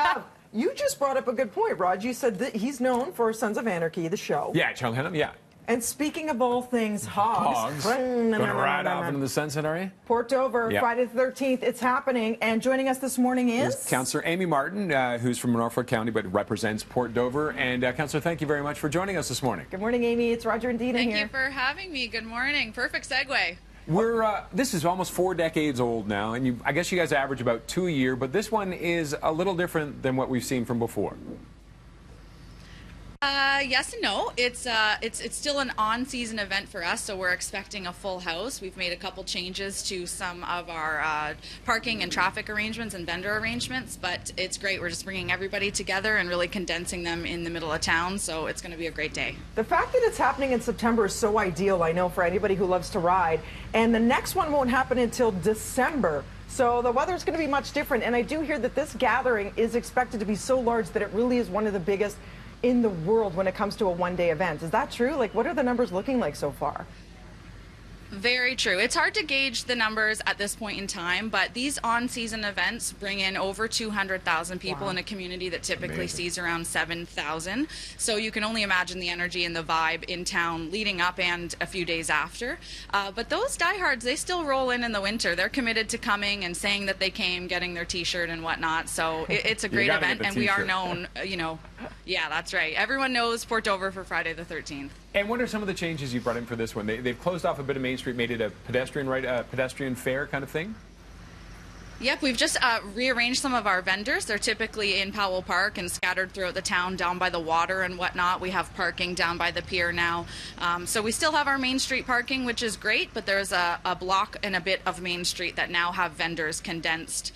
up, you just brought up a good point, Rod. You said that he's known for Sons of Anarchy, the show. Yeah, Charlie Hunnam, yeah. And speaking of all things hogs. Going to ride off into the sunset, are you? Port Dover, Yep. Friday the 13th, it's happening. And joining us this morning is? Councillor Amy Martin, who's from Norfolk County but represents Port Dover. And Councillor, thank you very much for joining us this morning. Good morning, Amy. It's Roger and Dina here. Thank you for having me. Good morning. Perfect segue. This is almost 4 decades old now, and I guess you guys average about 2 a year, but this one is a little different than what we've seen from before. Yes and no. It's still an on-season event for us, so we're expecting a full house. We've made a couple changes to some of our parking and traffic arrangements and vendor arrangements, but it's great. We're just bringing everybody together and really condensing them in the middle of town, so it's going to be a great day. The fact that it's happening in September is so ideal, I know, for anybody who loves to ride. And the next one won't happen until December. So the weather's going to be much different. And I do hear that this gathering is expected to be so large that it really is one of the biggest in the world when it comes to a one-day event. Is that true? Like, what are the numbers looking like so far? Very true. It's hard to gauge the numbers at this point in time, but these on-season events bring in over 200,000 people in a community that typically sees around 7,000. So you can only imagine the energy and the vibe in town leading up and a few days after. But those diehards, they still roll in the winter. They're committed to coming and saying that they came, getting their T-shirt and whatnot. So it's a great event, and we are known, yeah, that's right. Everyone knows Port Dover for Friday the 13th. And what are some of the changes you brought in for this one? They've closed off a bit of Main Street, made it a pedestrian fair kind of thing? Yep, we've just rearranged some of our vendors. They're typically in Powell Park and scattered throughout the town down by the water and whatnot. We have parking down by the pier now. So we still have our Main Street parking, which is great, but there's a block and a bit of Main Street that now have vendors condensed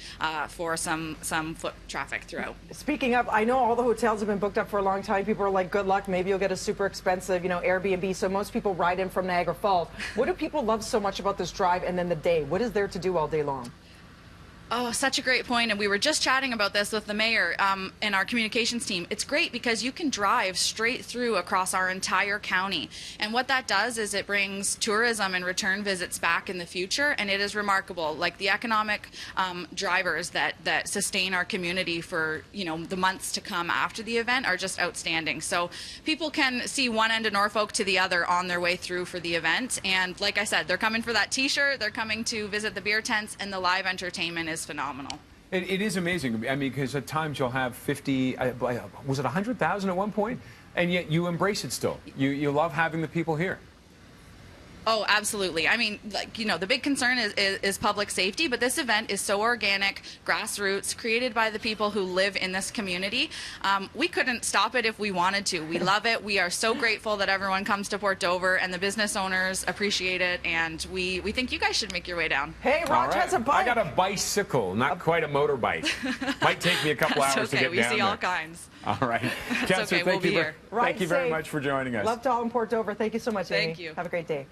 for some foot traffic throughout. Speaking of, I know all the hotels have been booked up for a long time. People are like, good luck, maybe you'll get a super expensive, Airbnb. So most people ride in from Niagara Falls. What do people love so much about this drive and then the day? What is there to do all day long? Oh, such a great point. And we were just chatting about this with the mayor and our communications team. It's great because you can drive straight through across our entire county. And what that does is it brings tourism and return visits back in the future. And it is remarkable. Like the economic drivers that sustain our community for, the months to come after the event are just outstanding. So people can see one end of Norfolk to the other on their way through for the event. And like I said, they're coming for that T-shirt. They're coming to visit the beer tents, and the live entertainment is phenomenal. It is amazing. I mean, because at times you'll have 50, was it 100,000 at one point? And yet you embrace it still. You love having the people here. Oh, absolutely. I mean, the big concern is public safety, but this event is so organic, grassroots, created by the people who live in this community. We couldn't stop it if we wanted to. We love it. We are so grateful that everyone comes to Port Dover, and the business owners appreciate it, and we think you guys should make your way down. Hey, Rod has a bike. I got a bicycle, not quite a motorbike. Might take me a couple hours to get down we see there. all kinds. All right. Councillor, thank you very Ride much for safe. joining us. Love to all in Port Dover. Thank you so much, Amy. Thank you. Have a great day.